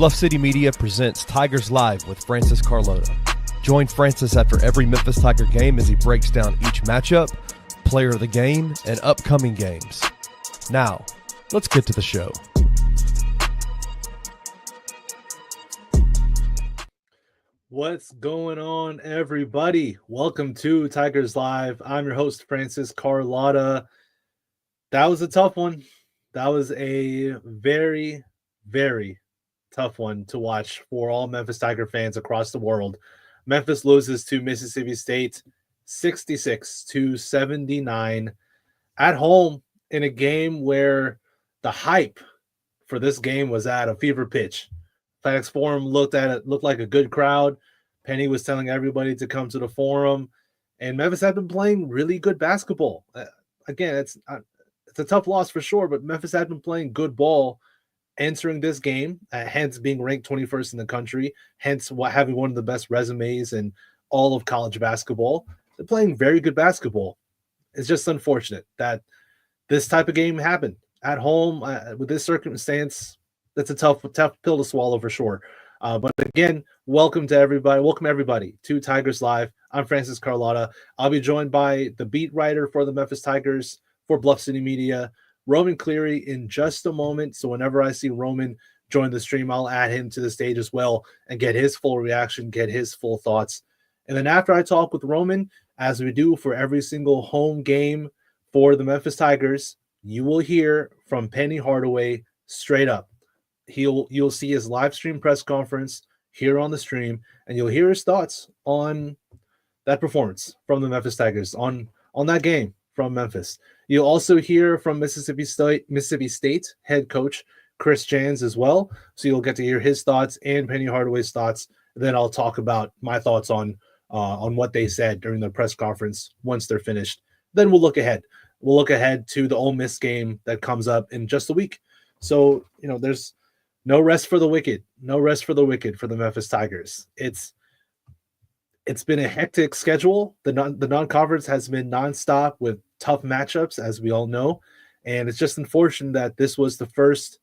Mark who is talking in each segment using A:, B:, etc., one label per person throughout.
A: Bluff City Media presents Tigers Live with Francis Carlota. Join Francis after every Memphis Tiger game as he breaks down each matchup, player of the game, and upcoming games. Now, let's get to the show.
B: What's going on, everybody? Welcome to Tigers Live. I'm your host, Francis Carlotta. That was a tough one. That was a very, very tough one to watch for all Memphis Tiger fans across the world. Memphis loses to Mississippi State 66-79 at home in a game where the hype for this game was at a fever pitch. FedEx Forum looked like a good crowd. Penny was telling everybody to come to the Forum, and Memphis had been playing really good basketball. Again, it's a tough loss for sure, but Memphis had been playing good ball entering this game, hence being ranked 21st in the country, hence having one of the best resumes in all of college basketball. They're playing very good basketball. It's just unfortunate that this type of game happened at home with this circumstance. That's a tough pill to swallow for sure. But again, welcome everybody to Tigers Live. I'm Francis Carlotta. I'll be joined by the beat writer for the Memphis Tigers for Bluff City Media, Roman Cleary, in just a moment. So whenever I see Roman join the stream, I'll add him to the stage as well and get his full reaction, get his full thoughts. And then after I talk with Roman, as we do for every single home game for the Memphis Tigers, you will hear from Penny Hardaway straight up. You'll see his live stream press conference here on the stream, and you'll hear his thoughts on that performance from the Memphis Tigers, on that game from Memphis. You'll also hear from Mississippi State head coach Chris Jans as well, so you'll get to hear his thoughts and Penny Hardaway's thoughts. Then I'll talk about my thoughts on what they said during the press conference once they're finished. Then we'll look ahead. We'll look ahead to the Ole Miss game that comes up in just a week. So, there's no rest for the wicked. No rest for the wicked for the Memphis Tigers. It's been a hectic schedule. The non-conference has been nonstop with tough matchups, as we all know. And it's just unfortunate that this was the first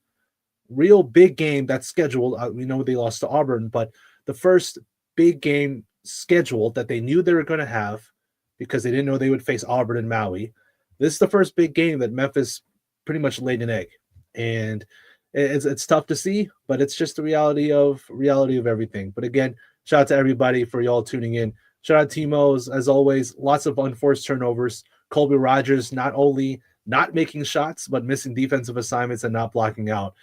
B: real big game that's scheduled. We know they lost to Auburn, but the first big game scheduled that they knew they were going to have because they didn't know they would face Auburn and Maui. This is the first big game that Memphis pretty much laid an egg. And it's tough to see, but it's just the reality of everything. But again, shout out to everybody for y'all tuning in. Shout out to Timo's, as always. Lots of unforced turnovers. Colby Rogers not only not making shots, but missing defensive assignments and not blocking out.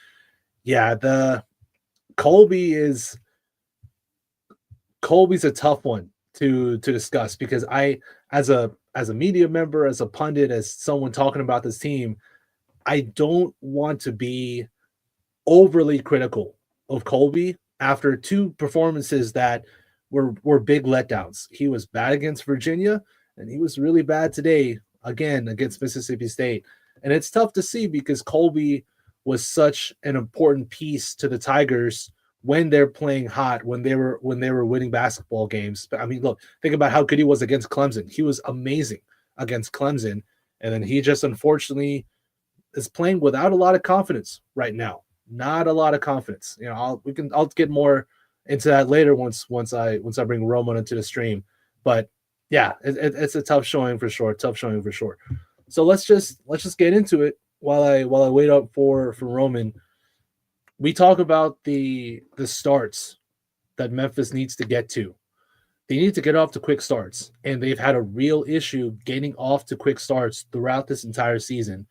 B: Yeah, Colby's a tough one to discuss because as a media member, as a pundit, as someone talking about this team, I don't want to be overly critical of Colby after two performances that were big letdowns. He was bad against Virginia, and he was really bad today, again, against Mississippi State. And it's tough to see because Colby was such an important piece to the Tigers when they're playing hot, when they were winning basketball games. I mean, look, think about how good he was against Clemson. He was amazing against Clemson, and then he just unfortunately is playing without a lot of confidence right now. Not a lot of confidence. I'll get more into that later once I bring Roman into the stream. But yeah, it's a tough showing for sure. So let's just get into it while I wait up for Roman. We talk about the starts that Memphis needs to get to. They need to get off to quick starts, and they've had a real issue getting off to quick starts throughout this entire season.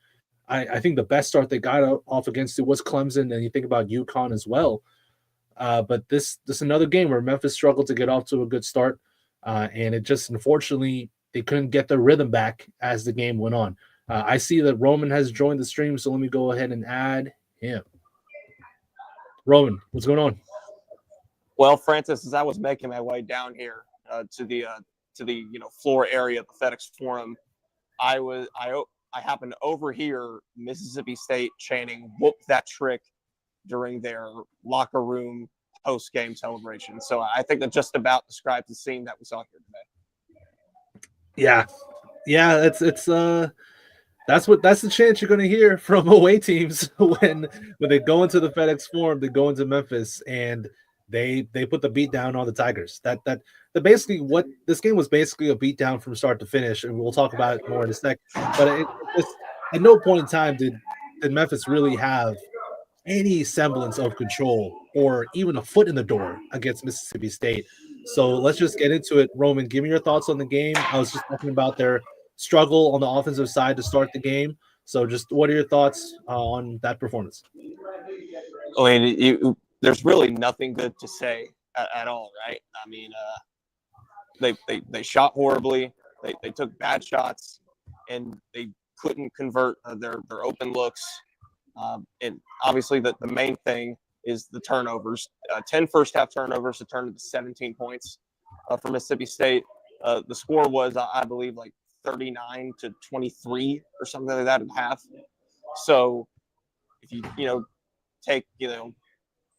B: I think the best start they got off against it was Clemson, and you think about UConn as well. But this is another game where Memphis struggled to get off to a good start, and it just unfortunately they couldn't get their rhythm back as the game went on. I see that Roman has joined the stream, so let me go ahead and add him. Roman, what's going on?
C: Well, Francis, as I was making my way down here to the floor area of the FedEx Forum, I happened to overhear Mississippi State chanting "Whoop that trick" during their locker room post-game celebration. So I think that just about describes the scene that we saw here today.
B: Yeah, it's That's the chance you're going to hear from away teams when they go into the FedEx Forum, they go into Memphis, and they put the beat down on the Tigers. That basically what this game was basically a beat down from start to finish, and we'll talk about it more in a sec. But it just at no point in time did Memphis really have any semblance of control or even a foot in the door against Mississippi State. So let's just get into it. Roman, give me your thoughts on the game. I was just talking about their struggle on the offensive side to start the game. So just what are your thoughts on that performance?
C: I mean, there's really nothing good to say at all, right? I mean, they shot horribly. They took bad shots, and they couldn't convert their open looks. And obviously, the main thing is the turnovers. 10 first-half turnovers to turn into 17 points for Mississippi State. The score was, I believe, like 39-23 or something like that at half. So if you take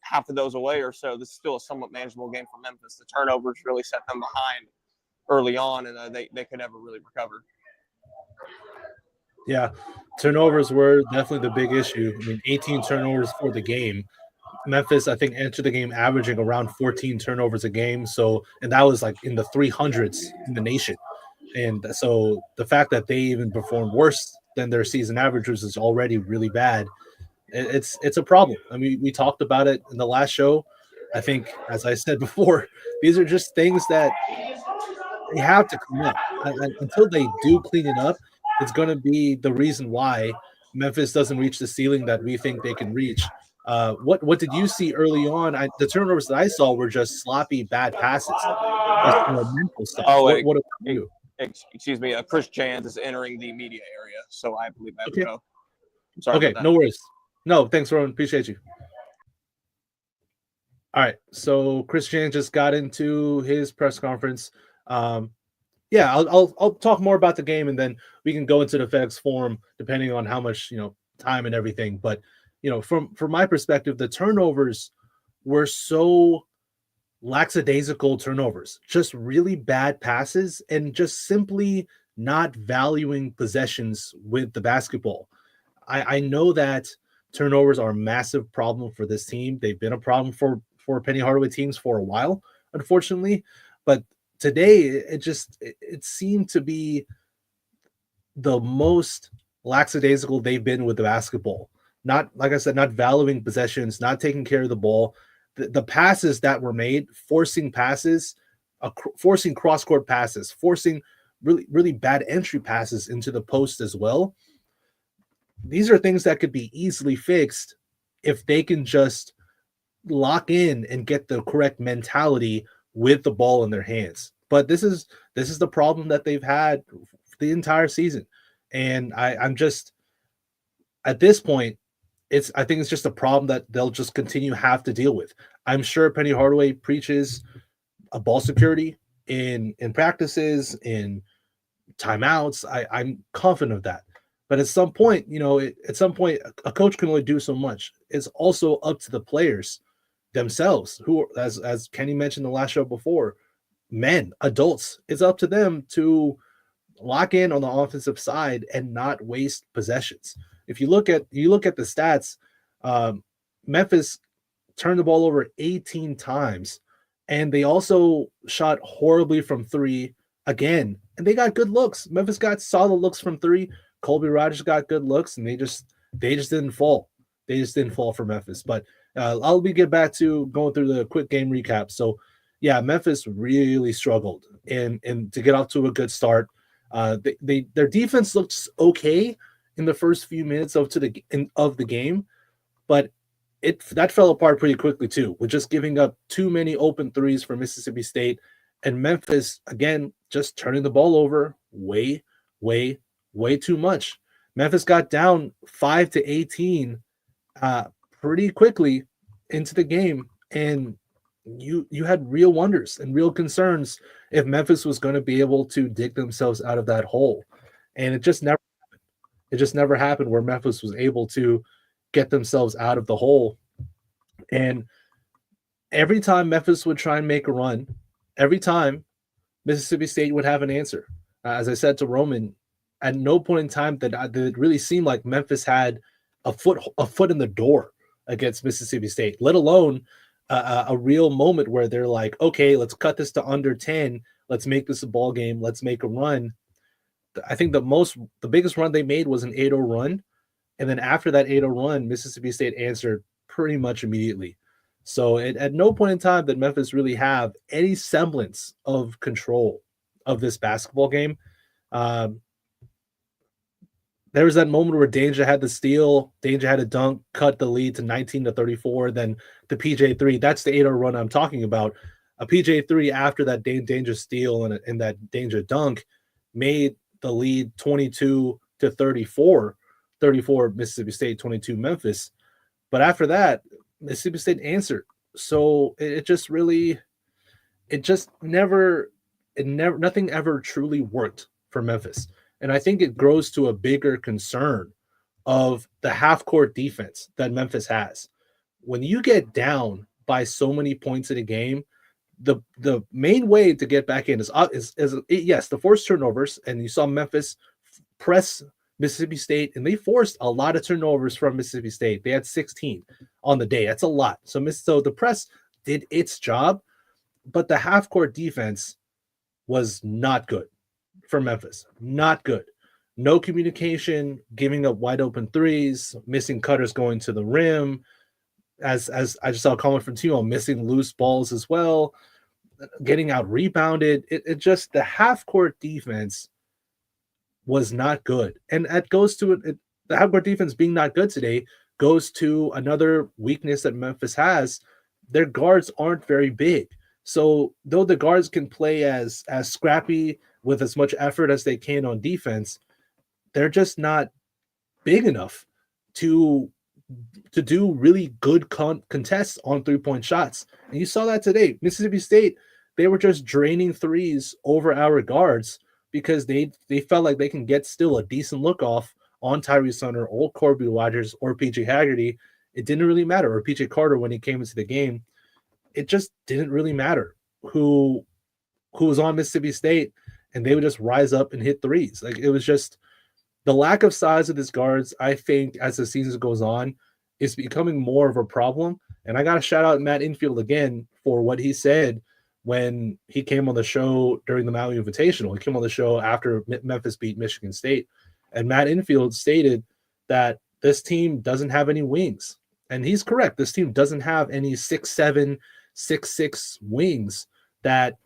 C: half of those away or so, this is still a somewhat manageable game for Memphis. The turnovers really set them behind early on, and they could never really recover.
B: Yeah, turnovers were definitely the big issue. I mean, 18 turnovers for the game. Memphis, I think, entered the game averaging around 14 turnovers a game. So, and that was like in the 300s in the nation. And so the fact that they even performed worse than their season averages is already really bad. It's a problem. I mean, we talked about it in the last show. I think, as I said before, these are just things that they have to clean up. Until they do clean it up, it's going to be the reason why Memphis doesn't reach the ceiling that we think they can reach. What did you see early on? The turnovers that I saw were just sloppy, bad passes, just mental stuff.
C: Oh, wait.
B: What about you?
C: Excuse me. Chris Jans is entering the media area, so I believe I have to go.
B: I'm sorry. Okay, no worries. No, thanks, Rowan. Appreciate you. All right, so Chris Jans just got into his press conference. Yeah, I'll talk more about the game, and then we can go into the FedEx Forum depending on how much time and everything. But from my perspective, the turnovers were so lackadaisical turnovers, just really bad passes, and just simply not valuing possessions with the basketball. I know that turnovers are a massive problem for this team. They've been a problem for Penny Hardaway teams for a while, unfortunately, but today it seemed to be the most lackadaisical they've been with the basketball. Not, like I said, not valuing possessions, not taking care of the ball. The passes that were made, forcing passes, forcing cross-court passes, forcing really, really bad entry passes into the post as well. These are things that could be easily fixed if they can just lock in and get the correct mentality with the ball in their hands. But this is the problem that they've had the entire season. And I'm just, at this point, I think it's just a problem that they'll just continue have to deal with. I'm sure Penny Hardaway preaches a ball security in practices, in timeouts. I'm confident of that. But at some point, a coach can only do so much. It's also up to the players themselves, who, as Kenny mentioned in the last show before, men, adults. It's up to them to lock in on the offensive side and not waste possessions. If you look at the stats, Memphis turned the ball over 18 times, and they also shot horribly from three again, and they got good looks. Memphis got solid looks from three. Colby Rogers got good looks, and they just didn't fall. They just didn't fall for Memphis. But I'll get back to going through the quick game recap. So, yeah, Memphis really struggled and to get off to a good start. Their defense looks okay in the first few minutes of the game, but that fell apart pretty quickly too, with just giving up too many open threes for Mississippi State, and Memphis again just turning the ball over way too much. Memphis got down 5-18 pretty quickly into the game, and you had real wonders and real concerns if Memphis was going to be able to dig themselves out of that hole, and it just never happened where Memphis was able to get themselves out of the hole. And every time Memphis would try and make a run, every time Mississippi State would have an answer. As I said to Roman, at no point in time did it really seem like Memphis had a foot in the door against Mississippi State, let alone a real moment where they're like, okay, let's cut this to under 10. Let's make this a ball game. Let's make a run. I think the biggest run they made was an 8-0 run. And then after that 8-0 run, Mississippi State answered pretty much immediately. So at no point in time did Memphis really have any semblance of control of this basketball game. There was that moment where Danger had the steal, Danger had a dunk, cut the lead to 19-34. Then the PJ3, that's the 8-0 run I'm talking about. A PJ3 after that Danger steal and that Danger dunk made the lead 22-34. 34 Mississippi State, 22 Memphis. But after that, Mississippi State answered. So nothing ever truly worked for Memphis. And I think it grows to a bigger concern of the half-court defense that Memphis has. When you get down by so many points in a game, the main way to get back in is yes, the forced turnovers, and you saw Memphis press Mississippi State, and they forced a lot of turnovers from Mississippi State. They had 16 on the day. That's a lot. So the press did its job, but the half-court defense was not good for Memphis. Not good. No communication, giving up wide open threes, missing cutters going to the rim. As I just saw a comment from Timo, missing loose balls as well, getting out rebounded. It just, the half-court defense was not good. And that goes to the half-court defense being not good today goes to another weakness that Memphis has. Their guards aren't very big. So though the guards can play as scrappy with as much effort as they can on defense, they're just not big enough to do really good contests on three-point shots. And you saw that today. Mississippi State, they were just draining threes over our guards because they felt like they can get still a decent look off on Tyrese Hunter or Corby Rogers or PJ Haggerty. It didn't really matter. Or PJ Carter when he came into the game. It just didn't really matter who was on Mississippi State, and they would just rise up and hit threes. Like, it was just the lack of size of these guards, I think, as the season goes on, is becoming more of a problem. And I got to shout out Matt Infield again for what he said when he came on the show during the Maui Invitational. He came on the show after Memphis beat Michigan State. And Matt Infield stated that this team doesn't have any wings. And he's correct. This team doesn't have any 6'7", 6'6" wings that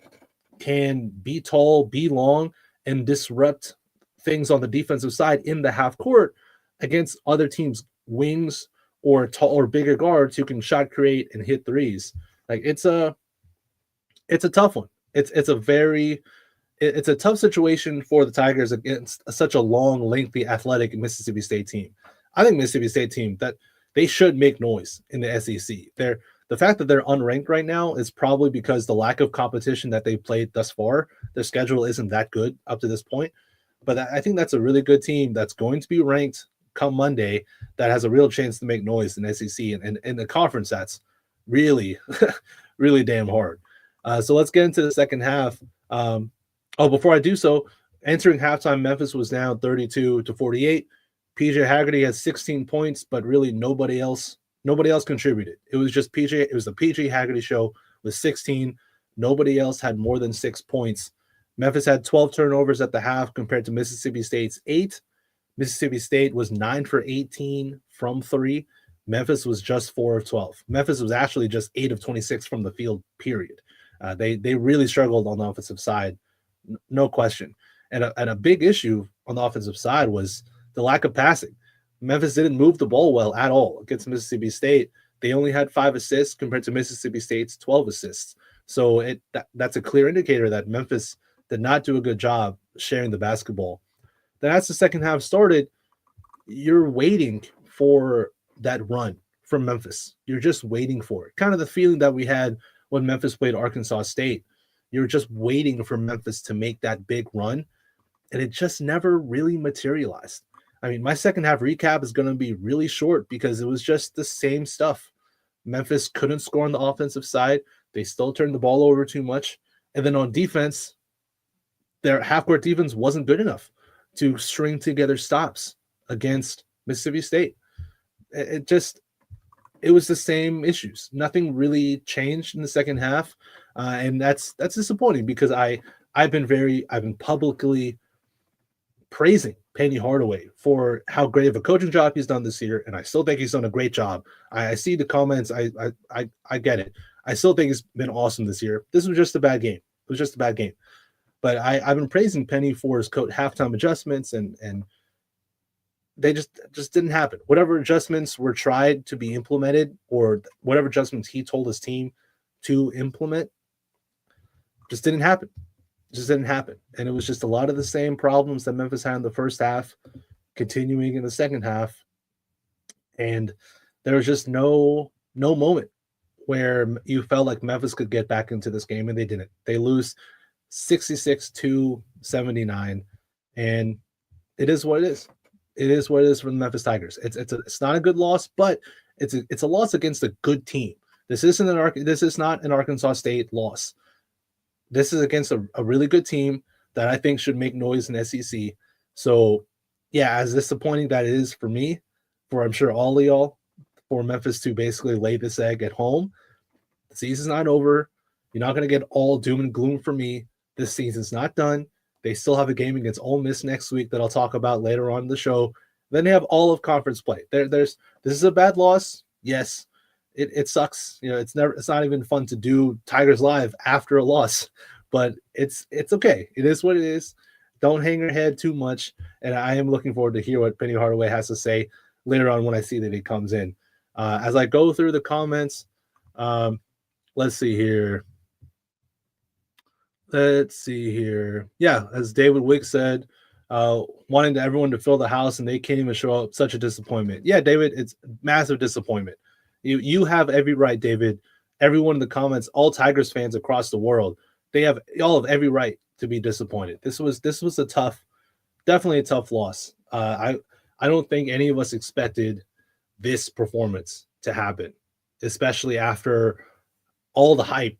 B: can be tall, be long, and disrupt things on the defensive side in the half court against other teams' wings or tall or bigger guards who can shot create and hit threes. Like, it's a tough one. It's a tough situation for the Tigers against such a long, lengthy, athletic Mississippi State team. I think Mississippi State team that they should make noise in the SEC. The fact that they're unranked right now is probably because the lack of competition that they've played thus far. Their schedule isn't that good up to this point. But I think that's a really good team that's going to be ranked come Monday that has a real chance to make noise in SEC and in the conference that's really, really damn hard. So let's get into the second half. Before I do so, entering halftime, Memphis was down 32-48. PJ Haggerty had 16 points, but really nobody else contributed. It was just PJ. It was the PJ Haggerty show with 16. Nobody else had more than 6 points. Memphis had 12 turnovers at the half compared to Mississippi State's 8. Mississippi State was 9 for 18 from 3. Memphis was just 4 of 12. Memphis was actually just 8 of 26 from the field, period. They really struggled on the offensive side, no question. And a big issue on the offensive side was the lack of passing. Memphis didn't move the ball well at all against Mississippi State. They only had 5 assists compared to Mississippi State's 12 assists. So that's a clear indicator that Memphis did not do a good job sharing the basketball. Then as the second half started, you're waiting for that run from Memphis. You're just waiting for it. Kind of the feeling that we had when Memphis played Arkansas State. You're just waiting for Memphis to make that big run, and it just never really materialized. I mean, my second half recap is going to be really short because it was just the same stuff. Memphis couldn't score on the offensive side. They still turned the ball over too much. And then on defense, their half-court defense wasn't good enough. to string together stops against Mississippi State. It was the same issues. Nothing really changed in the second half, and that's disappointing because I've been publicly praising Penny Hardaway for how great of a coaching job he's done this year, and I still think he's done a great job. I see the comments. I get it. I still think he's been awesome this year. This was just a bad game. It was just a bad game. But I've been praising Penny for his halftime adjustments, and they just didn't happen. Whatever adjustments were tried to be implemented, or whatever adjustments he told his team to implement, just didn't happen. Just didn't happen. And it was just a lot of the same problems that Memphis had in the first half, continuing in the second half. And there was just no moment where you felt like Memphis could get back into this game, and they didn't. They lose 66-79, and it is what it is. It is what it is for the Memphis Tigers. It's not a good loss, but it's a loss against a good team. This is not an Arkansas State loss. This is against a really good team that I think should make noise in SEC. So, yeah, as disappointing that it is for me, for I'm sure all of y'all, for Memphis to basically lay this egg at home, the season's not over. You're not going to get all doom and gloom for me. This season's not done. They still have a game against Ole Miss next week that I'll talk about later on in the show. Then they have all of conference play. This is a bad loss. Yes, it sucks. It's not even fun to do Tigers Live after a loss, but it's okay. It is what it is. Don't hang your head too much. And I am looking forward to hear what Penny Hardaway has to say later on when I see that he comes in. As I go through the comments, let's see here. Yeah, as David Wick said, wanting everyone to fill the house and they can't even show up. Such a disappointment. Yeah, David, it's massive disappointment. You have every right, David. Everyone in the comments, all Tigers fans across the world, they all have every right to be disappointed. This was definitely a tough loss. I don't think any of us expected this performance to happen, especially after all the hype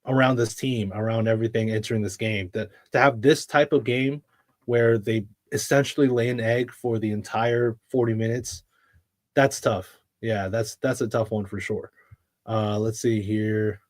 B: around this team, around everything entering this game. To have this type of game where they essentially lay an egg for the entire 40 minutes, that's tough. Yeah, that's a tough one for sure. Let's see here.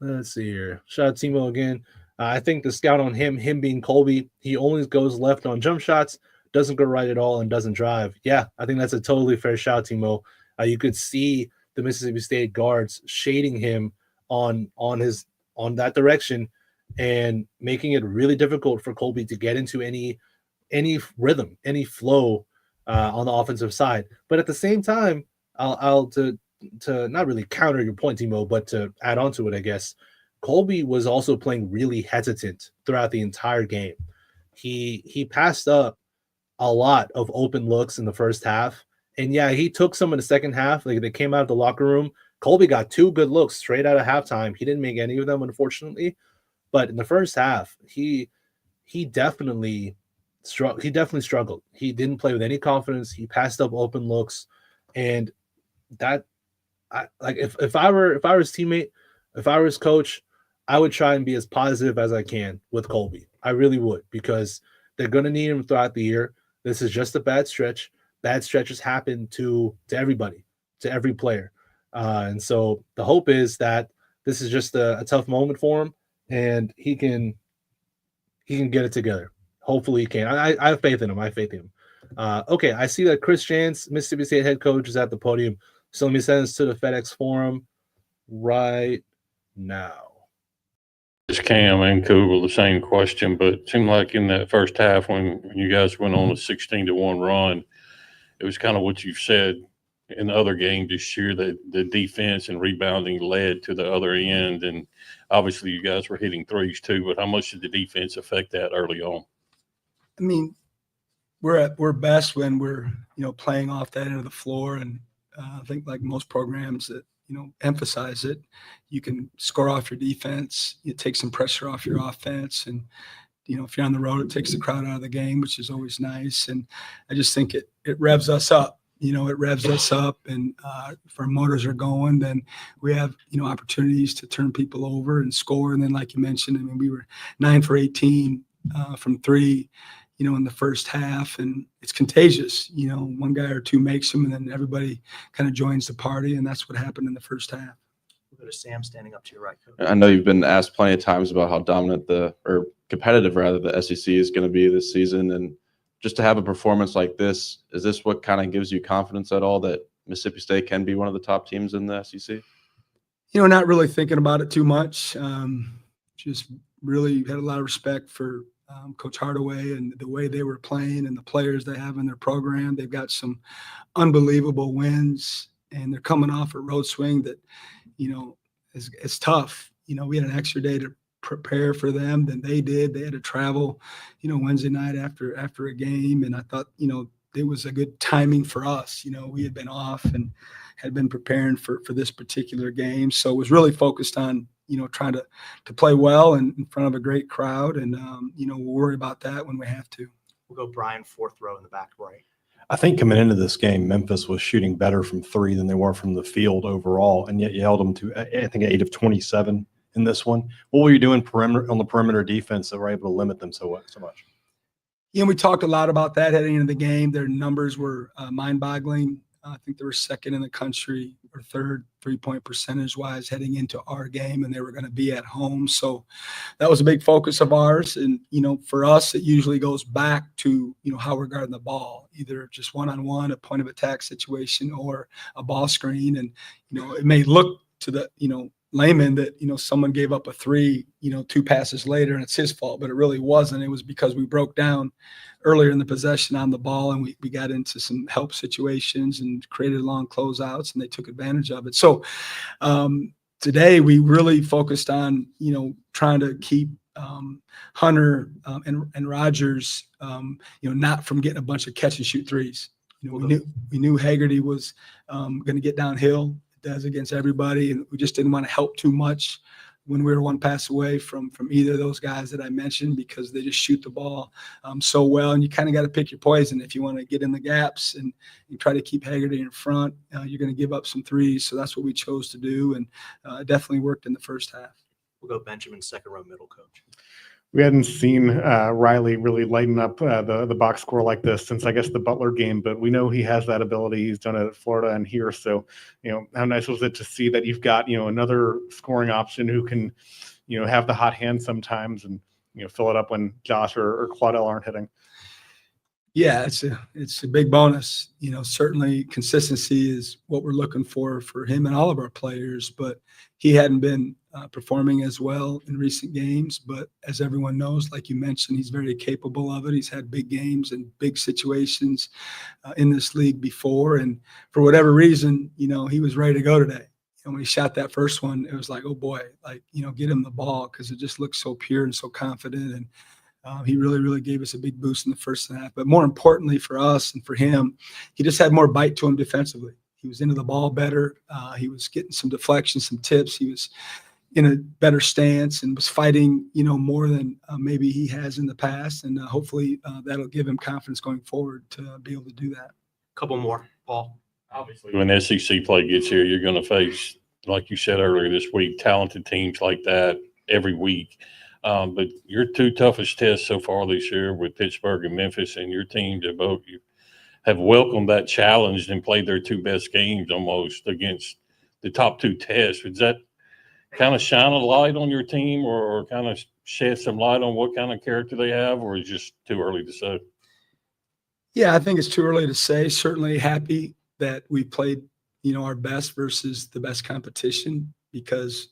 B: Shout out Timo again. I think the scout on him being Colby, he only goes left on jump shots, doesn't go right at all, and doesn't drive. Yeah, I think that's a totally fair shout, Timo. You could see the Mississippi State guards shading him on that direction and making it really difficult for Colby to get into any rhythm, any flow on the offensive side. But at the same time, I'll to not really counter your point, Timo, but to add on to it, I guess, Colby was also playing really hesitant throughout the entire game. He passed up a lot of open looks in the first half. And yeah, he took some in the second half. Like, they came out of the locker room. Colby got 2 good looks straight out of halftime. He didn't make any of them, unfortunately. But in the first half, he definitely struggled. He didn't play with any confidence. He passed up open looks. And that, if I were his teammate, if I were his coach, I would try and be as positive as I can with Colby. I really would, because they're going to need him throughout the year. This is just a bad stretch. Bad stretches happen to everybody, to every player. And so the hope is that this is just a tough moment for him, and he can get it together. Hopefully he can. I have faith in him. Okay, I see that Chris Jans, Mississippi State head coach, is at the podium. So let me send this to the FedEx Forum right now.
D: It's Cam and Kugel, the same question, but it seemed like in that first half when you guys went on a 16-1 run, it was kind of what you've said in the other game this year, that the defense and rebounding led to the other end. And obviously you guys were hitting threes too, but how much did the defense affect that early on?
E: I mean, we're best when we're, playing off that end of the floor. And I think, like most programs that, emphasize it, you can score off your defense, you take some pressure off your offense. And, if you're on the road, it takes the crowd out of the game, which is always nice. And I just think it revs us up. It revs us up, and if our motors are going, then we have, opportunities to turn people over and score. And then, like you mentioned, I mean, we were 9 for 18 from 3, in the first half, and it's contagious. One guy or two makes them, and then everybody kind of joins the party, and that's what happened in the first half.
F: We'll go to Sam standing up to your right, Coach.
G: I know you've been asked plenty of times about how dominant or competitive rather the SEC is going to be this season, and just to have a performance like this, is this what kind of gives you confidence at all that Mississippi State can be one of the top teams in the SEC?
E: Not really thinking about it too much. Just really had a lot of respect for Coach Hardaway and the way they were playing and the players they have in their program. They've got some unbelievable wins, and they're coming off a road swing that, is tough. We had an extra day to prepare for them than they did. They had to travel, Wednesday night after a game. And I thought, it was a good timing for us. We had been off and had been preparing for this particular game. So it was really focused on, trying to play well and in front of a great crowd. And, we'll worry about that when we have to.
F: We'll go Brian, fourth row in the back right.
H: I think coming into this game, Memphis was shooting better from three than they were from the field overall, and yet you held them to, I think, 8 of 27 in this one. What were you doing on the perimeter defense that were able to limit them so much?
E: We talked a lot about that heading into the game. Their numbers were mind-boggling. I think they were second in the country or third 3-point percentage-wise heading into our game, and they were going to be at home. So that was a big focus of ours. And, for us, it usually goes back to, how we're guarding the ball, either just one-on-one, a point-of-attack situation, or a ball screen. And, it may look to the, layman that, someone gave up a three, 2 passes later, and it's his fault, but it really wasn't. It was because we broke down earlier in the possession on the ball, and we got into some help situations and created long closeouts, and they took advantage of it. So today we really focused on, trying to keep Hunter and Rogers, not from getting a bunch of catch and shoot threes. We knew Haggerty was going to get downhill. Does against everybody, and we just didn't want to help too much when we were one pass away from either of those guys that I mentioned, because they just shoot the ball so well, and you kind of got to pick your poison. If you want to get in the gaps and you try to keep Haggerty in front, you're going to give up some threes. So that's what we chose to do, and it definitely worked in the first half.
F: We'll go Benjamin, second row middle, Coach.
I: We hadn't seen Riley really lighten up the box score like this since, I guess, the Butler game, but we know he has that ability. He's done it at Florida and here. So, how nice was it to see that you've got, another scoring option who can, have the hot hand sometimes and, fill it up when Josh or Claudel aren't hitting.
E: Yeah, it's a big bonus. Certainly consistency is what we're looking for him and all of our players, but he hadn't been performing as well in recent games. But as everyone knows, like you mentioned, he's very capable of it. He's had big games and big situations in this league before. And for whatever reason, he was ready to go today. And when he shot that first one, it was like, oh boy, get him the ball, because it just looks so pure and so confident. And he really, really gave us a big boost in the first half. But more importantly for us and for him, he just had more bite to him defensively. He was into the ball better. He was getting some deflections, some tips. He was in a better stance and was fighting, more than maybe he has in the past. And hopefully that'll give him confidence going forward to be able to do that.
F: Couple more, Paul.
D: Obviously, when SEC play gets here, you're going to face, like you said earlier this week, talented teams like that every week. But your 2 toughest tests so far this year with Pittsburgh and Memphis, and your team have welcomed that challenge and played their 2 best games almost against the top 2 tests. Does that kind of shine a light on your team or kind of shed some light on what kind of character they have, or is it just too early to say?
E: Yeah, I think it's too early to say. Certainly happy that we played, our best versus the best competition, because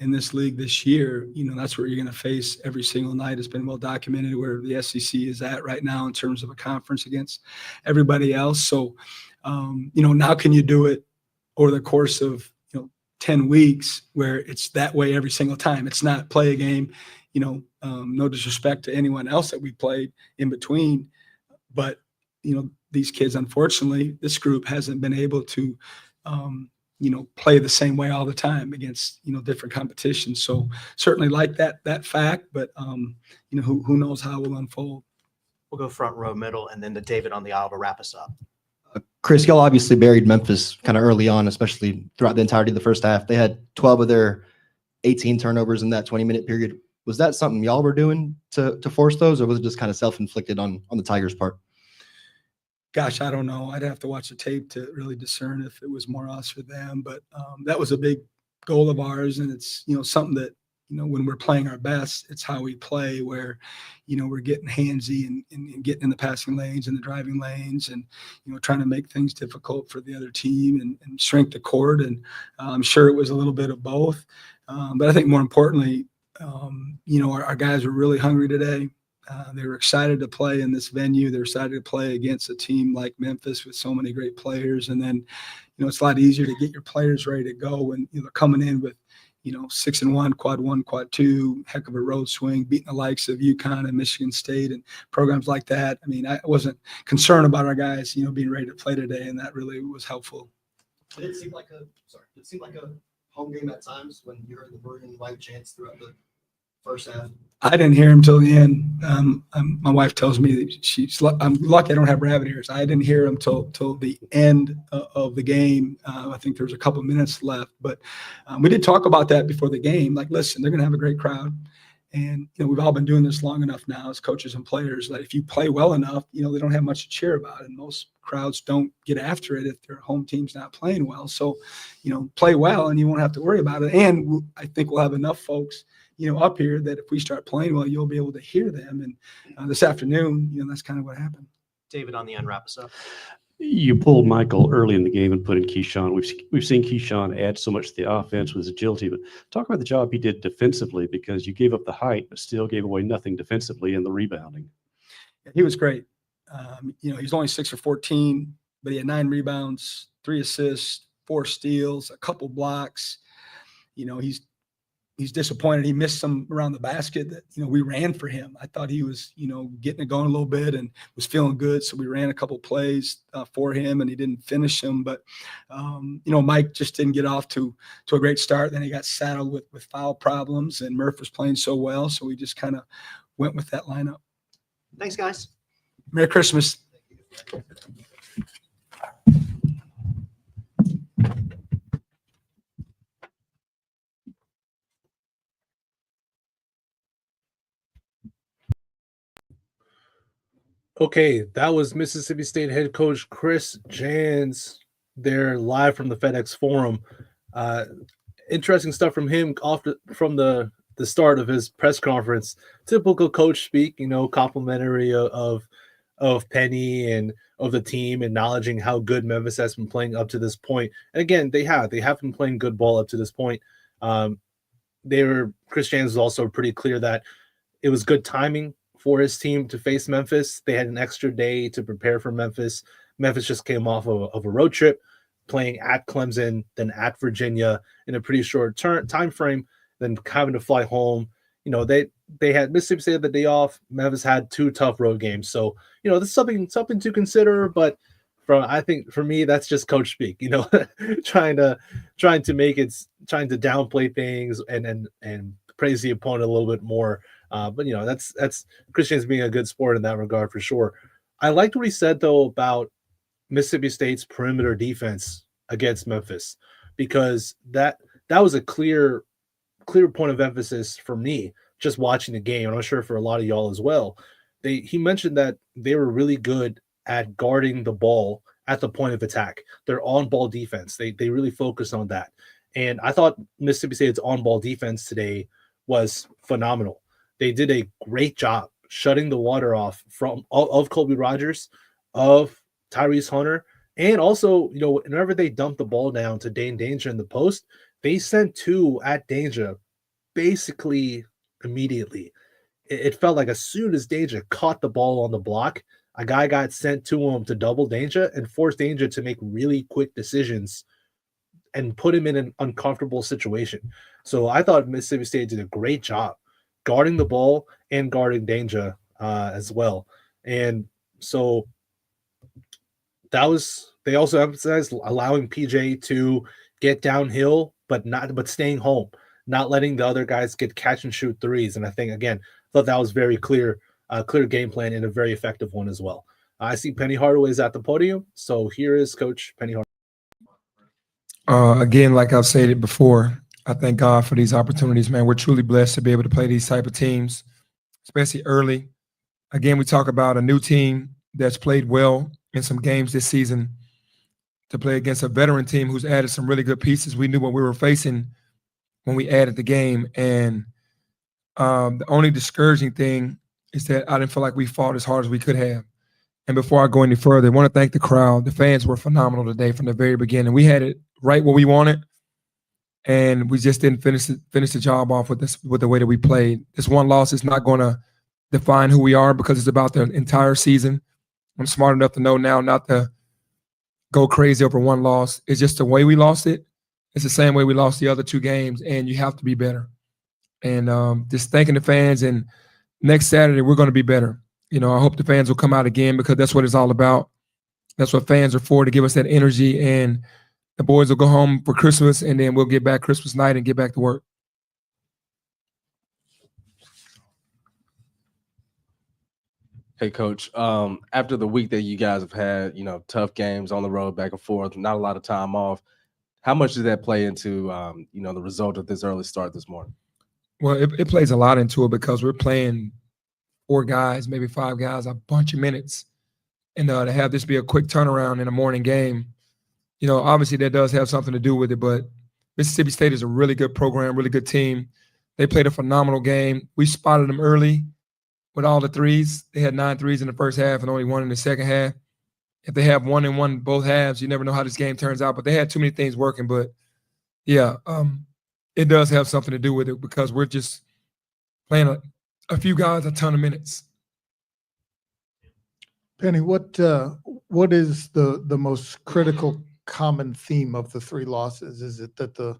E: in this league this year, that's what you're going to face every single night. It's been well documented where the SEC is at right now in terms of a conference against everybody else. So, now can you do it over the course of, 10 weeks where it's that way every single time? It's not play a game, no disrespect to anyone else that we played in between, but, these kids, unfortunately, this group hasn't been able to, play the same way all the time against, different competitions. So certainly like that fact, but, who knows how it will unfold.
F: We'll go front row middle, and then to David on the aisle to wrap us up.
J: Chris, y'all obviously buried Memphis kind of early on, especially throughout the entirety of the first half. They had 12 of their 18 turnovers in that 20-minute period. Was that something y'all were doing to force those, or was it just kind of self-inflicted on the Tigers' part?
E: Gosh, I don't know. I'd have to watch the tape to really discern if it was more us or them. But that was a big goal of ours, and it's something that when we're playing our best, it's how we play. Where we're getting handsy and getting in the passing lanes and the driving lanes, and trying to make things difficult for the other team and shrink the court. And I'm sure it was a little bit of both. But I think more importantly, our guys were really hungry today. They were excited to play in this venue. They're excited to play against a team like Memphis with so many great players. And then, it's a lot easier to get your players ready to go when they're coming in with, 6-1, quad 2, heck of a road swing, beating the likes of UConn and Michigan State and programs like that. I mean, I wasn't concerned about our guys, being ready to play today, and that really was helpful.
J: Did it seem like a home game at times when you heard the Maroon and White chants throughout the first half?
E: I didn't hear him till the end. My wife tells me that I'm lucky I don't have rabbit ears. I didn't hear him till the end of the game. I think there was a couple minutes left, but we did talk about that before the game. Like, listen, they're going to have a great crowd. And, we've all been doing this long enough now as coaches and players that if you play well enough, they don't have much to cheer about. And most crowds don't get after it if their home team's not playing well. So, play well and you won't have to worry about it. And I think we'll have enough folks up here that if we start playing well, you'll be able to hear them. And this afternoon, that's kind of what happened.
F: David, on the end, wrap us up.
K: You pulled Michael early in the game and put in Keyshawn. We've seen Keyshawn add so much to the offense with his agility, but talk about the job he did defensively, because you gave up the height, but still gave away nothing defensively in the rebounding.
E: He was great. He's only 6 for 14, but he had 9 rebounds, 3 assists, 4 steals, a couple blocks. He's disappointed. He missed some around the basket that, we ran for him. I thought he was, getting it going a little bit and was feeling good. So we ran a couple plays for him and he didn't finish them. But, Mike just didn't get off to a great start. Then he got saddled with foul problems and Murph was playing so well. So we just kind of went with that lineup.
F: Thanks, guys.
E: Merry Christmas.
B: Okay, that was Mississippi State head coach Chris Jans there live from the FedEx Forum. Interesting stuff from him from the start of his press conference. Typical coach speak, complimentary of Penny and of the team, acknowledging how good Memphis has been playing up to this point. And again, they have been playing good ball up to this point. Chris Jans was also pretty clear that it was good timing for his team to face Memphis. They had an extra day to prepare for Memphis. Memphis just came off of a road trip, playing at Clemson, then at Virginia in a pretty short time frame, then having to fly home. They had Mississippi State the day off. Memphis had 2 tough road games. So, this is something to consider, but I think for me, that's just coach speak, trying to downplay things and praise the opponent a little bit more. But that's Christian's being a good sport in that regard for sure. I liked what he said though about Mississippi State's perimeter defense against Memphis, because that was a clear point of emphasis for me just watching the game, and I'm sure for a lot of y'all as well. He mentioned that they were really good at guarding the ball at the point of attack. Their on-ball defense, they really focused on that. And I thought Mississippi State's on-ball defense today was phenomenal. They did a great job shutting the water off of Colby Rogers, of Tyrese Hunter, and also, whenever they dumped the ball down to Dane Danger in the post, they sent 2 at Danger basically immediately. It felt like as soon as Danger caught the ball on the block, a guy got sent to him to double Danger and force Danger to make really quick decisions and put him in an uncomfortable situation. So I thought Mississippi State did a great job guarding the ball and guarding Danger as well. And so they also emphasized allowing PJ to get downhill, but staying home, not letting the other guys get catch and shoot threes. And I think, again, thought that was very clear game plan and a very effective one as well. I see Penny Hardaway's at the podium. So here is Coach Penny Hardaway.
L: Again, like I've said it before, I thank God for these opportunities, man. We're truly blessed to be able to play these type of teams, especially early. Again, we talk about a new team that's played well in some games this season to play against a veteran team who's added some really good pieces. We knew what we were facing when we added the game. And the only discouraging thing is that I didn't feel like we fought as hard as we could have. And before I go any further, I want to thank the crowd. The fans were phenomenal today from the very beginning. We had it right where we wanted, and we just didn't finish the job off with the way that we played. This one loss is not going to define who we are because it's about the entire season. I'm smart enough to know now not to go crazy over one loss. It's just the way we lost it. It's the same way we lost the other two games, and you have to be better. And just thanking the fans. And next Saturday, we're going to be better. I hope the fans will come out again because that's what it's all about. That's what fans are for, to give us that energy. And the boys will go home for Christmas, and then we'll get back Christmas night and get back to work.
M: Hey, Coach, after the week that you guys have had, tough games on the road, back and forth, not a lot of time off, how much does that play into, the result of this early start this morning?
L: Well, it plays a lot into it because we're playing 4 guys, maybe 5 guys, a bunch of minutes. And to have this be a quick turnaround in a morning game, obviously that does have something to do with it. But Mississippi State is a really good program, really good team. They played a phenomenal game. We spotted them early with all the threes. They had 9 threes in the first half and only 1 in the second half. If they have 1 and 1 both halves, you never know how this game turns out. But they had too many things working. But, yeah, it does have something to do with it because we're just playing a few guys a ton of minutes.
N: Penny, what is the most critical common theme of the 3 losses? Is it that the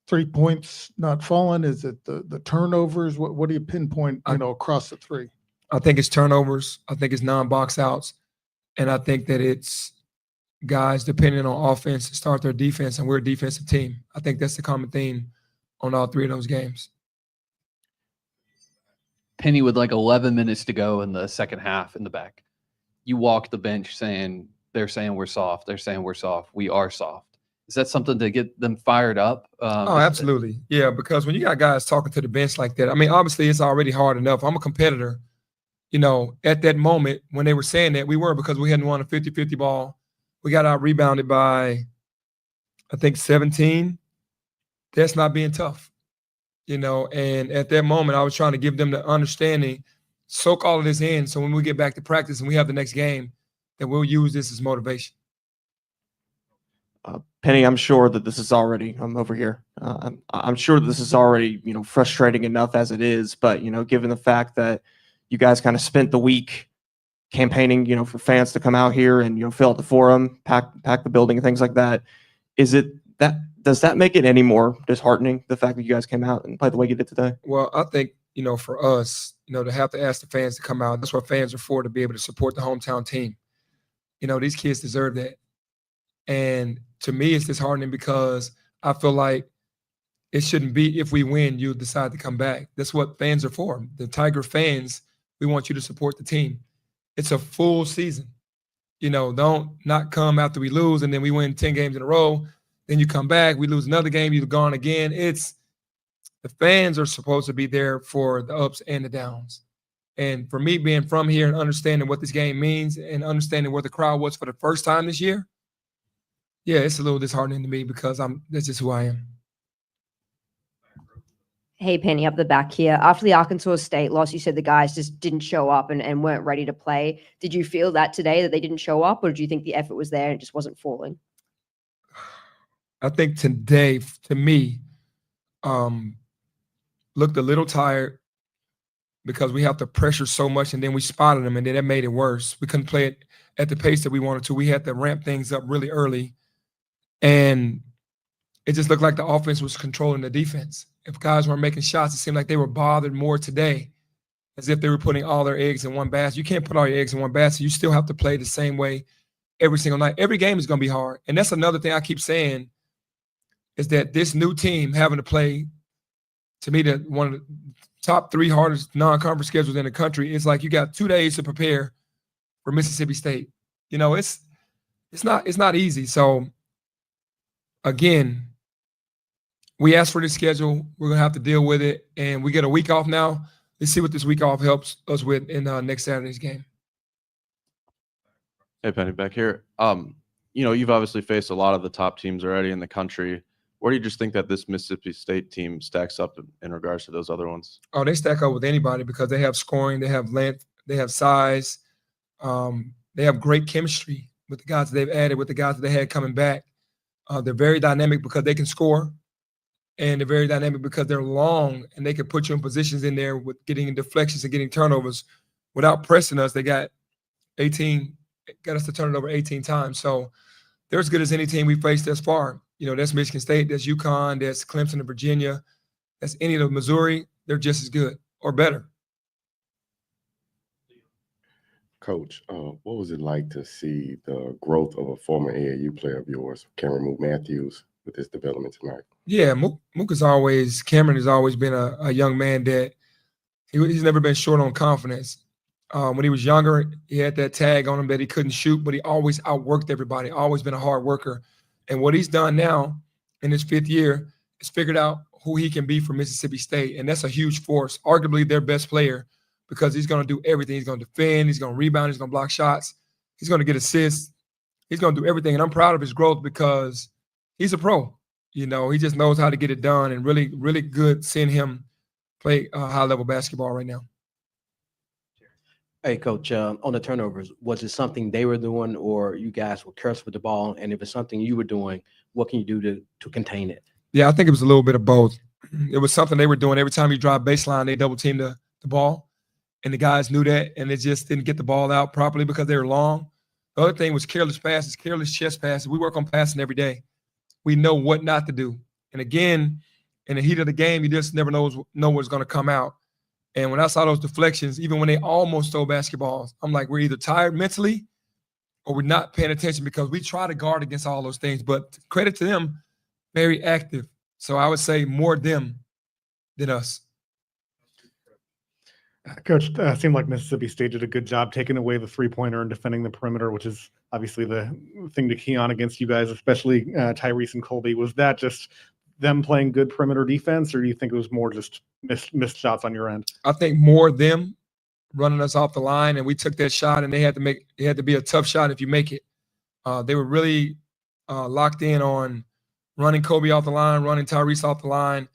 N: 3 points not falling? Is it the turnovers? What do you pinpoint, across the 3?
L: I think it's turnovers. I think it's non-box outs. And I think that it's guys depending on offense to start their defense, and we're a defensive team. I think that's the common theme on all 3 of those games.
O: Penny, with like 11 minutes to go in the second half in the back, you walk the bench they're saying we're soft. They're saying we're soft. We are soft. Is that something to get them fired up?
L: Absolutely. Yeah, because when you got guys talking to the bench like that, I mean, obviously it's already hard enough. I'm a competitor. At that moment when they were saying that, we were, because we hadn't won a 50-50 ball. We got out rebounded by, I think, 17. That's not being tough. And at that moment, I was trying to give them the understanding, soak all of this in, so when we get back to practice and we have the next game, that we'll use this as motivation.
C: Penny, I'm sure that this is already, I'm over here. I'm sure that this is already, frustrating enough as it is, but, given the fact that you guys kind of spent the week campaigning, for fans to come out here and, fill out the forum, pack the building and things like that, does that make it any more disheartening, the fact that you guys came out and played the way you did today?
L: Well, I think, for us, to have to ask the fans to come out, that's what fans are for, to be able to support the hometown team. These kids deserve that. And to me, it's disheartening because I feel like it shouldn't be if we win, you decide to come back. That's what fans are for. The Tiger fans, we want you to support the team. It's a full season. Don't not come after we lose and then we win 10 games in a row. Then you come back, we lose another game, you're gone again. The fans are supposed to be there for the ups and the downs. And for me, being from here and understanding what this game means and understanding where the crowd was for the first time this year, yeah, it's a little disheartening to me because that's just who I am.
P: Hey, Penny, up the back here. After the Arkansas State loss, you said the guys just didn't show up and weren't ready to play. Did you feel that today, that they didn't show up, or do you think the effort was there and it just wasn't falling?
L: I think today, to me, looked a little tired because we have to pressure so much, and then we spotted them, and then that made it worse. We couldn't play it at the pace that we wanted to. We had to ramp things up really early, and it just looked like the offense was controlling the defense. If guys weren't making shots, it seemed like they were bothered more today, as if they were putting all their eggs in one basket. You can't put all your eggs in one basket. You still have to play the same way every single night. Every game is going to be hard, and that's another thing I keep saying is that this new team having to play, to me, one of the top 3 hardest non-conference schedules in the country. It's like you got 2 days to prepare for Mississippi State. It's not easy. So again, we asked for this schedule. We're going to have to deal with it. And we get a week off now. Let's see what this week off helps us with in next Saturday's game.
G: Hey, Penny, back here. You've obviously faced a lot of the top teams already in the country. Where do you just think that this Mississippi State team stacks up in regards to those other ones?
L: Oh, they stack up with anybody because they have scoring, they have length, they have size. They have great chemistry with the guys that they've added, with the guys that they had coming back. They're very dynamic because they can score, and they're very dynamic because they're long and they can put you in positions in there with getting deflections and getting turnovers without pressing us. They got us to turn it over 18 times. So they're as good as any team we faced thus far. That's Michigan State, that's UConn, that's Clemson and Virginia, that's any of the Missouri. They're just as good or better.
Q: Coach, what was it like to see the growth of a former AAU player of yours, Cameron Matthews, with his development tonight?
L: Yeah, Cameron has always been a young man that he's never been short on confidence. When he was younger, he had that tag on him that he couldn't shoot, but he always outworked everybody, always been a hard worker. And what he's done now in his 5th year is figured out who he can be for Mississippi State. And that's a huge force, arguably their best player, because he's going to do everything. He's going to defend, he's going to rebound, he's going to block shots, he's going to get assists, he's going to do everything. And I'm proud of his growth because he's a pro. He just knows how to get it done, and really, really good seeing him play high-level basketball right now.
R: Hey, Coach, on the turnovers, was it something they were doing or you guys were careless with the ball? And if it's something you were doing, what can you do to contain it?
L: Yeah, I think it was a little bit of both. It was something they were doing. Every time you drive baseline, they double-team the ball, and the guys knew that, and they just didn't get the ball out properly because they were long. The other thing was careless passes, careless chest passes. We work on passing every day. We know what not to do. And again, in the heat of the game, you just never know what's going to come out. And when I saw those deflections, even when they almost stole basketballs, I'm like, we're either tired mentally or we're not paying attention, because we try to guard against all those things. But credit to them, very active. So I would say more them than us.
I: Coach, seemed like Mississippi State did a good job taking away the three-pointer and defending the perimeter, which is obviously the thing to key on against you guys, especially Tyrese and Colby. Was that just them playing good perimeter defense, or do you think it was more just missed shots on your end?
L: I think more them running us off the line, and we took that shot, and it had to be a tough shot if you make it. They were really locked in on running Kobe off the line, running Tyrese off the line,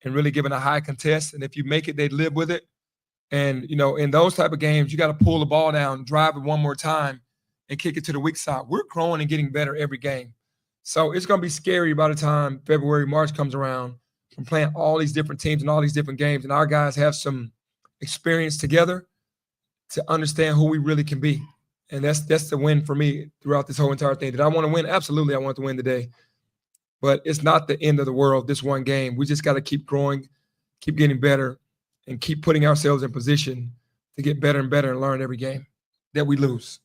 L: and really giving a high contest. And if you make it, they'd live with it. And, in those type of games, you got to pull the ball down, drive it one more time, and kick it to the weak side. We're growing and getting better every game. So it's going to be scary by the time February, March comes around from playing all these different teams and all these different games. And our guys have some experience together to understand who we really can be. And that's the win for me throughout this whole entire thing. Did I want to win? Absolutely, I want to win today. But it's not the end of the world, this one game. We just got to keep growing, keep getting better, and keep putting ourselves in position to get better and better and learn every game that we lose.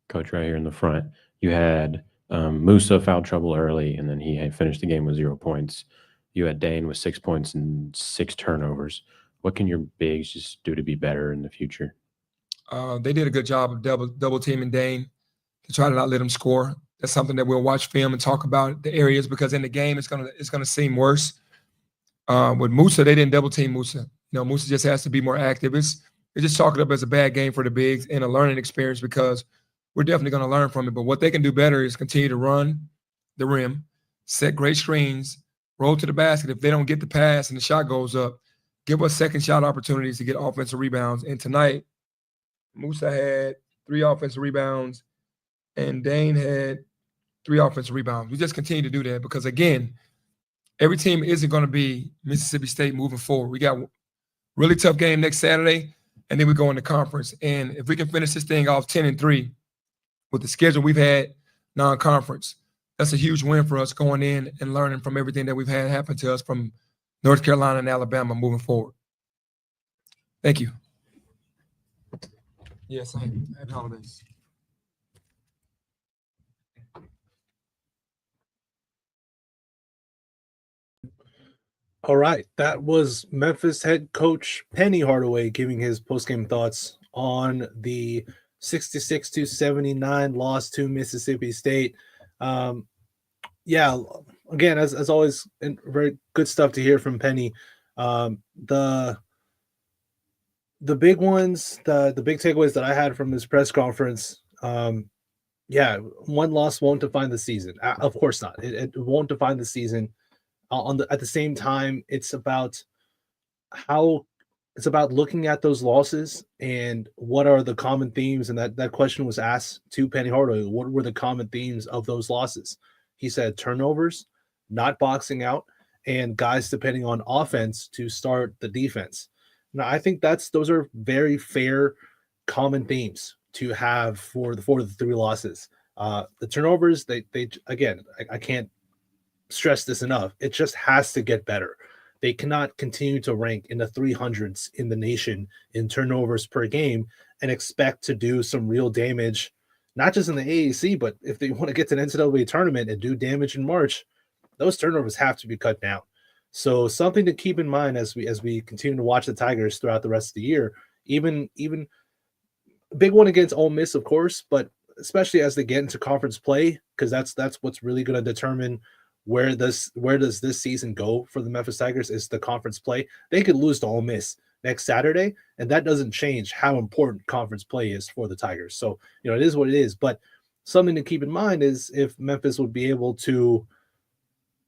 S: Coach, right here in the front, you had Musa foul trouble early, and then he had finished the game with 0 points. You had Dane with 6 points and 6 turnovers. What can your bigs just do to be better in the future?
L: They did a good job of double teaming Dane to try to not let him score. That's something that we'll watch film and talk about the areas, because in the game it's gonna seem worse. With Musa, they didn't double team Musa. Musa just has to be more active. It's just chalk it up as a bad game for the bigs and a learning experience, because we're definitely going to learn from it. But what they can do better is continue to run the rim, set great screens, roll to the basket. If they don't get the pass and the shot goes up, give us second shot opportunities to get offensive rebounds. And tonight, Musa had 3 offensive rebounds and Dane had 3 offensive rebounds. We just continue to do that because, again, every team isn't going to be Mississippi State moving forward. We got a really tough game next Saturday, and then we go into conference. And if we can finish this thing off 10-3 with the schedule we've had non-conference, that's a huge win for us going in and learning from everything that we've had happen to us from North Carolina and Alabama moving forward. Thank you. Yes, happy holidays.
B: All right, that was Memphis head coach Penny Hardaway giving his postgame thoughts on the 66-79 loss to Mississippi State. Yeah, again, as always, very good stuff to hear from Penny. The big ones, the big takeaways that I had from this press conference, yeah, one loss won't define the season. Of course not. It won't define the season. At the same time, it's about looking at those losses and what are the common themes. And that question was asked to Penny Hardaway. What were the common themes of those losses? He said turnovers, not boxing out, and guys depending on offense to start the defense. Now, I think those are very fair, common themes to have for the three losses. The turnovers, they again, I can't stress this enough. It just has to get better. They cannot continue to rank in the 300s in the nation in turnovers per game and expect to do some real damage, not just in the AAC, but if they want to get to the NCAA tournament and do damage in March, those turnovers have to be cut down. So something to keep in mind as we continue to watch the Tigers throughout the rest of the year. Even big one against Ole Miss, of course, but especially as they get into conference play, because that's what's really going to determine where does this season go for the Memphis Tigers is the conference play. They could lose to Ole Miss next Saturday, and that doesn't change how important conference play is for the Tigers. So, it is what it is. But something to keep in mind is if Memphis will be able to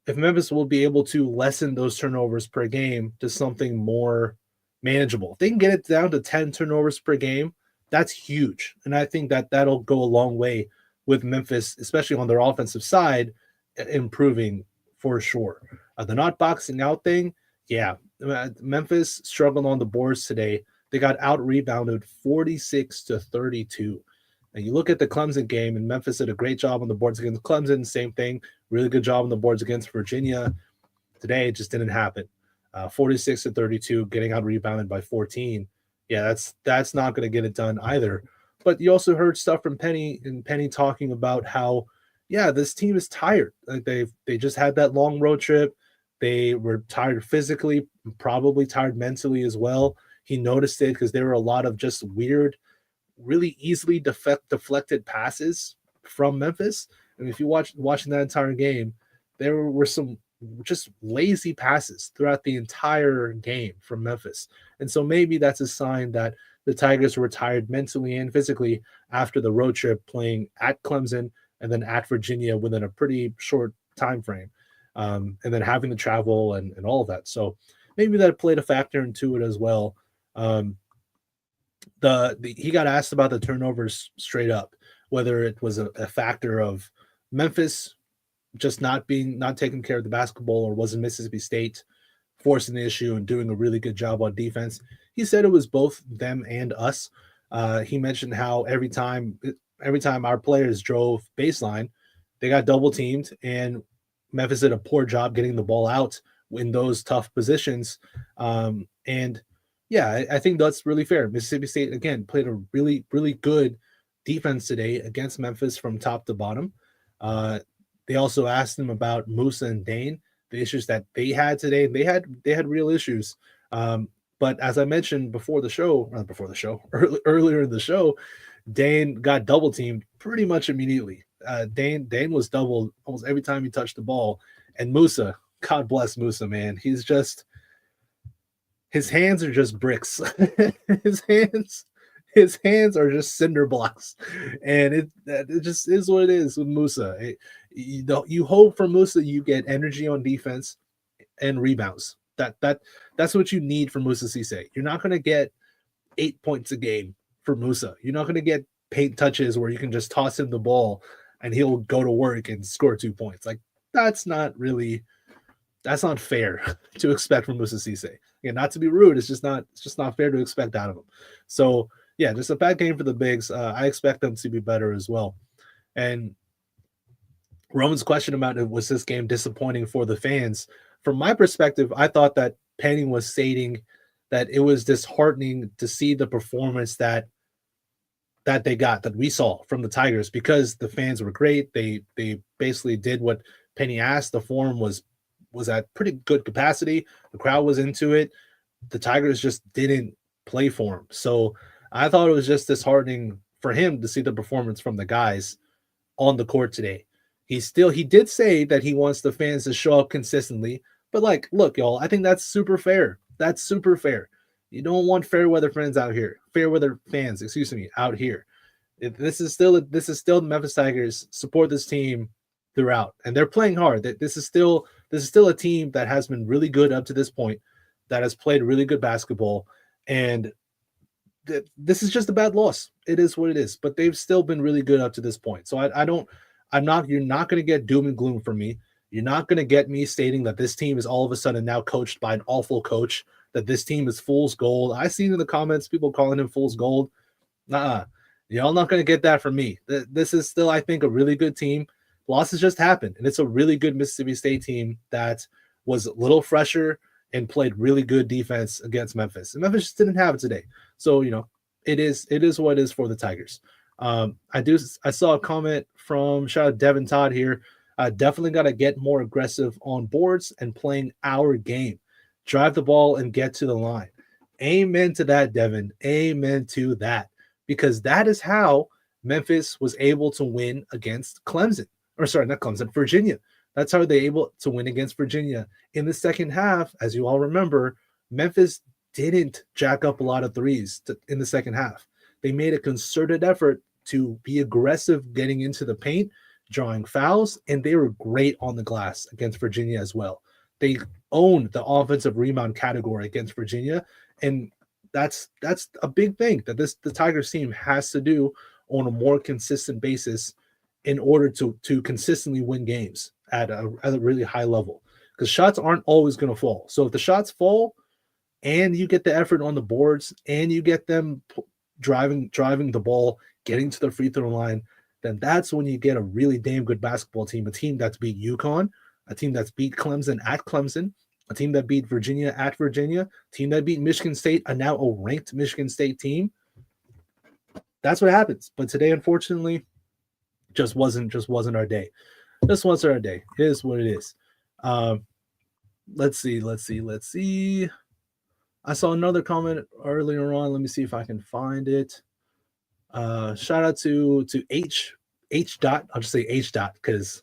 B: lessen those turnovers per game to something more manageable. If they can get it down to 10 turnovers per game, that's huge. And I think that'll go a long way with Memphis, especially on their offensive side, improving for sure. The not boxing out thing, yeah. Memphis struggled on the boards today. They got out-rebounded 46-32. And you look at the Clemson game, and Memphis did a great job on the boards against Clemson. Same thing. Really good job on the boards against Virginia. Today, it just didn't happen. 46-32, getting out-rebounded by 14. Yeah, that's not going to get it done either. But you also heard stuff from Penny talking about how, yeah, this team is tired. Like they just had that long road trip. They were tired physically, probably tired mentally as well. He noticed it because there were a lot of just weird, really easily deflected passes from Memphis. And if you watching that entire game, there were some just lazy passes throughout the entire game from Memphis. And so maybe that's a sign that the Tigers were tired mentally and physically after the road trip playing at Clemson and then at Virginia within a pretty short time frame. And then having to travel and all of that. So maybe that played a factor into it as well. He got asked about the turnovers straight up, whether it was a factor of Memphis just not taking care of the basketball, or was it Mississippi State forcing the issue and doing a really good job on defense. He said it was both them and us. He mentioned how every time our players drove baseline, they got double teamed, and Memphis did a poor job getting the ball out in those tough positions. And yeah, I think that's really fair. Mississippi State, again, played a really, really good defense today against Memphis from top to bottom. They also asked him about Musa and Dane, the issues that they had today. They had real issues. But as I mentioned earlier in the show, Dane got double teamed pretty much immediately. Dane was doubled almost every time he touched the ball. And Musa, God bless Musa, man. His hands are just bricks. His hands are just cinder blocks, and it just is what it is with Musa. You hope for Musa you get energy on defense and rebounds. That's what you need from Musa Cisse. You're not going to get 8 points a game for Musa. You're not going to get paint touches where you can just toss him the ball and he'll go to work and score 2 points. Like that's not fair to expect from Musa Cisse. Again, not to be rude, it's just not fair to expect out of him. So yeah, just a bad game for the Bigs. I expect them to be better as well. And Roman's question about it, was this game disappointing for the fans? From my perspective, I thought that Penny was stating that it was disheartening to see the performance that we saw from the Tigers, because the fans were great. They basically did what Penny asked. The forum was at pretty good capacity. The crowd was into it. The Tigers just didn't play for him. So I thought it was just disheartening for him to see the performance from the guys on the court today. He did say that he wants the fans to show up consistently. But like, look, y'all, I think that's super fair. That's super fair. You don't want fair weather fans out here. Fair weather fans, excuse me, out here. This is still the Memphis Tigers. Support this team throughout, and they're playing hard. This is still a team that has been really good up to this point, that has played really good basketball, and this is just a bad loss. It is what it is, but they've still been really good up to this point. So you're not going to get doom and gloom from me. You're not going to get me stating that this team is all of a sudden now coached by an awful coach, that this team is fool's gold. I seen in the comments people calling him fool's gold. Y'all not going to get that from me. This is still, I think, a really good team. Losses just happened, and it's a really good Mississippi State team that was a little fresher and played really good defense against Memphis. And Memphis just didn't have it today. So, it is what it is for the Tigers. I saw a comment from shout out Devin Todd here. Definitely got to get more aggressive on boards and playing our game. Drive the ball and get to the line. Amen to that, Devin. Amen to that. Because that is how Memphis was able to win against Clemson. Or sorry, not Clemson, Virginia. That's how they able to win against Virginia. In the second half, as you all remember, Memphis didn't jack up a lot of threes in the second half. They made a concerted effort to be aggressive getting into the paint, drawing fouls, and they were great on the glass against Virginia as well. They owned the offensive rebound category against Virginia, and that's a big thing that the Tigers team has to do on a more consistent basis in order to consistently win games at a really high level, because shots aren't always going to fall. So if the shots fall and you get the effort on the boards and you get them driving the ball, getting to the free throw line, then that's when you get a really damn good basketball team, a team that's beat UConn, a team that's beat Clemson at Clemson, a team that beat Virginia at Virginia, a team that beat Michigan State, and now a ranked Michigan State team. That's what happens. But today, unfortunately, just wasn't our day. This wasn't our day. It is what it is. Let's see. I saw another comment earlier on. Let me see if I can find it. Shout out to H dot. I'll just say H dot because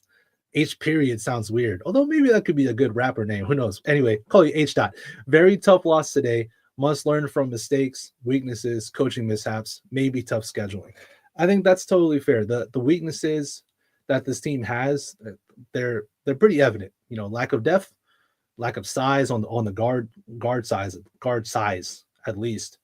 B: H period sounds weird. Although maybe that could be a good rapper name. Who knows? Anyway, call you H dot. Very tough loss today. Must learn from mistakes, weaknesses, coaching mishaps, maybe tough scheduling. I think that's totally fair. The weaknesses that this team has, they're pretty evident. Lack of depth, lack of size on the guard size at least.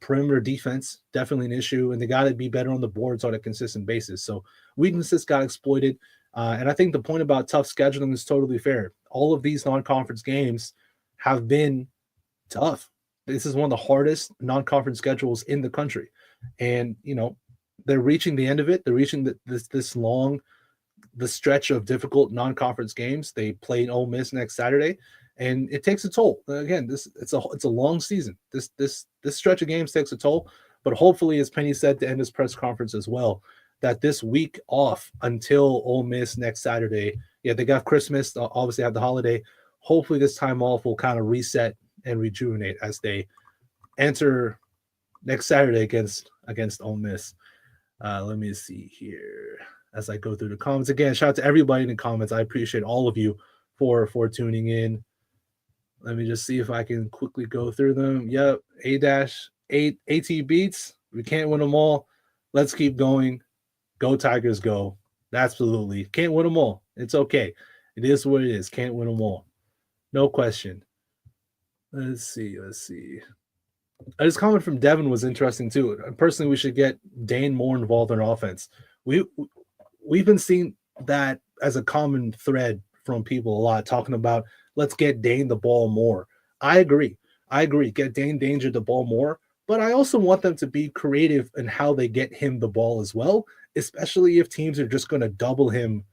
B: Perimeter defense, definitely an issue, and they got to be better on the boards on a consistent basis. So weaknesses got exploited. And I think the point about tough scheduling is totally fair. All of these non-conference games have been tough. This is one of the hardest non-conference schedules in the country. And, they're reaching the end of it. They're reaching the stretch of difficult non-conference games. They play Ole Miss next Saturday, and it takes a toll. Again, it's a long season. This stretch of games takes a toll, but hopefully, as Penny said to end his press conference as well, that this week off until Ole Miss next Saturday, they got Christmas, obviously have the holiday. Hopefully this time off will kind of reset and rejuvenate as they enter next Saturday against Ole Miss. Let me see here as I go through the comments. Again, shout out to everybody in the comments. I appreciate all of you for tuning in. Let me just see if I can quickly go through them. Yep, A-8 AT beats. We can't win them all. Let's keep going. Go Tigers, go. Absolutely. Can't win them all. It's okay. It is what it is. Can't win them all. No question. Let's see. This comment from Devin was interesting too. Personally, we should get Dane more involved in offense. We've been seeing that as a common thread from people a lot, talking about let's get Dane the ball more. I agree. Get Dane Danger the ball more, but I also want them to be creative in how they get him the ball as well, especially if teams are just going to double him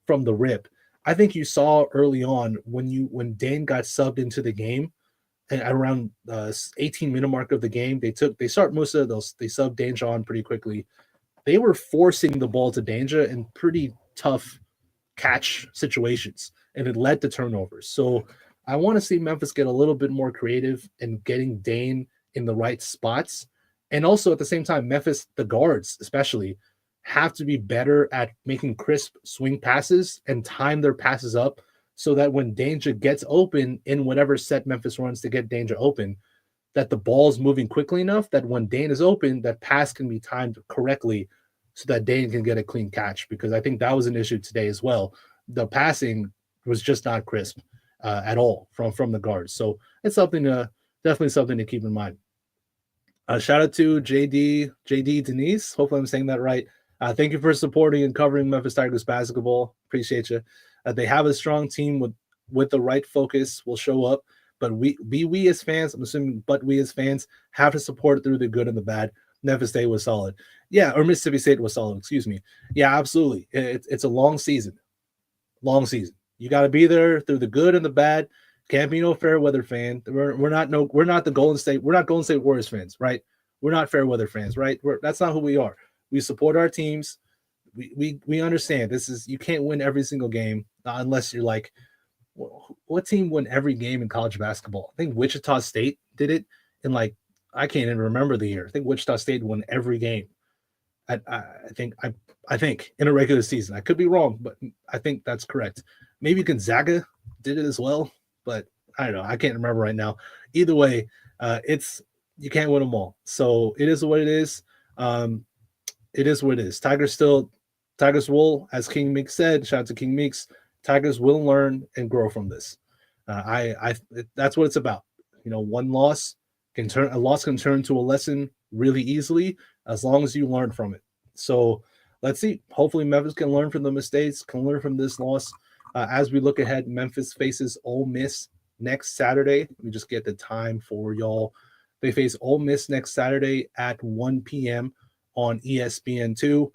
B: from the rip. I think you saw early on when Dane got subbed into the game, and around 18-minute mark of the game, they start most of those. They sub Danger on pretty quickly. They were forcing the ball to Danger in pretty tough catch situations, and it led to turnovers. So I want to see Memphis get a little bit more creative in getting Dane in the right spots, and also at the same time, Memphis, the guards especially, have to be better at making crisp swing passes and time their passes up so that when danger gets open in whatever set Memphis runs to get danger open, that the ball's moving quickly enough that when Dane is open, that pass can be timed correctly so that Dane can get a clean catch. Because I think that was an issue today as well. The passing was just not crisp at all from the guards. So it's definitely something to keep in mind. Shout out to JD Denise. Hopefully I'm saying that right. Thank you for supporting and covering Memphis Tigers basketball. Appreciate you. They have a strong team with the right focus will show up. But we as fans, I'm assuming, but we as fans have to support through the good and the bad. Memphis State was solid. Yeah, or Mississippi State was solid, excuse me. Yeah, absolutely. It's a long season. Long season. You got to be there through the good and the bad. Can't be no fair weather fan. We're not the Golden State. We're not Golden State Warriors fans, right? We're not fair weather fans, right? That's not who we are. We support our teams. We understand you can't win every single game unless you're like, what team won every game in college basketball? I think Wichita State did it in I can't even remember the year. I think Wichita State won every game. I think in a regular season. I could be wrong, but I think that's correct. Maybe Gonzaga did it as well, but I don't know. I can't remember right now. Either way, you can't win them all. So it is what it is. It is what it is. Tigers will, as King Meeks said, shout out to King Meeks, Tigers will learn and grow from this. That's what it's about. One loss can turn to a lesson really easily as long as you learn from it. So let's see. Hopefully Memphis can learn from the mistakes, can learn from this loss. As we look ahead, Memphis faces Ole Miss next Saturday. Let me just get the time for y'all. They face Ole Miss next Saturday at 1 p.m. on ESPN2.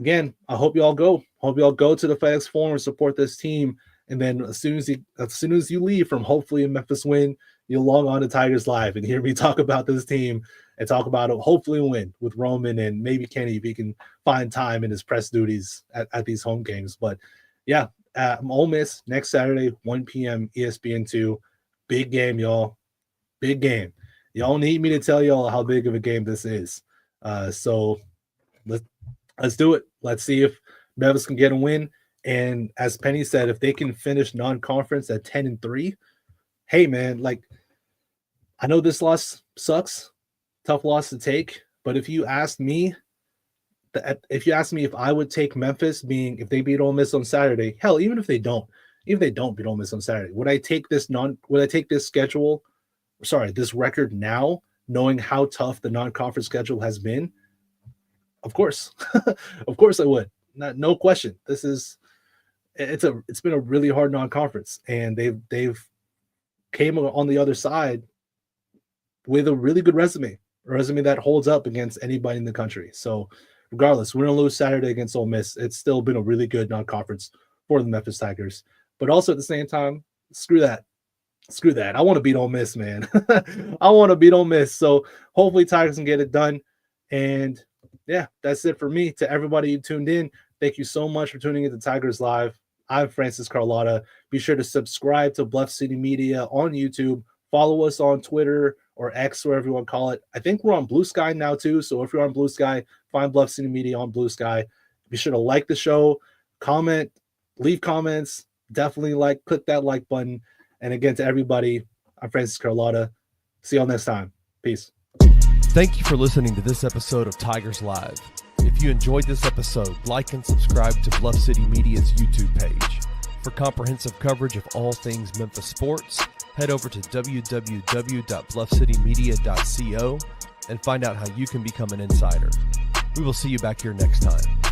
B: Again, I hope y'all go. Hope y'all go to the FedEx Forum and support this team. And then as soon as you leave from hopefully a Memphis win, you'll log on to Tigers Live and hear me talk about this team and talk about it. Hopefully win with Roman and maybe Kenny if he can find time in his press duties at these home games. But yeah, Ole Miss next Saturday, 1 p.m. ESPN2. Big game, y'all. Big game. Y'all need me to tell y'all how big of a game this is. So let's do it. Let's see if Memphis can get a win. And as Penny said, if they can finish non-conference at 10-3, hey man, I know this loss sucks, tough loss to take. But if you asked me if I would take Memphis, being if they beat Ole Miss on Saturday, hell, even if they don't beat Ole Miss on Saturday, would I take this this record now, knowing how tough the non-conference schedule has been? Of course. Of course I would. No question. It's been a really hard non-conference, and they've came on the other side with a really good resume that holds up against anybody in the country. So regardless, we're going to lose Saturday against Ole Miss. It's still been a really good non-conference for the Memphis Tigers. But also at the same time, screw that. I want to beat Ole Miss, man. I want to beat Ole Miss. So hopefully Tigers can get it done. And yeah, that's it for me. To everybody who tuned in, thank you so much for tuning into Tigers Live. I'm Francis Carlotta. Be sure to subscribe to Bluff City Media on YouTube. Follow us on Twitter or X, wherever you want to call it. I think we're on Blue Sky now too. So if you're on Blue Sky, find Bluff City Media on Blue Sky. Be sure to like the show, comment, leave comments. Definitely click that like button. And again, to everybody, I'm Francis Carlotta. See y'all next time. Peace.
A: Thank you for listening to this episode of Tigers Live. If you enjoyed this episode, like and subscribe to Bluff City Media's YouTube page. For comprehensive coverage of all things Memphis sports, head over to www.bluffcitymedia.co and find out how you can become an insider. We will see you back here next time.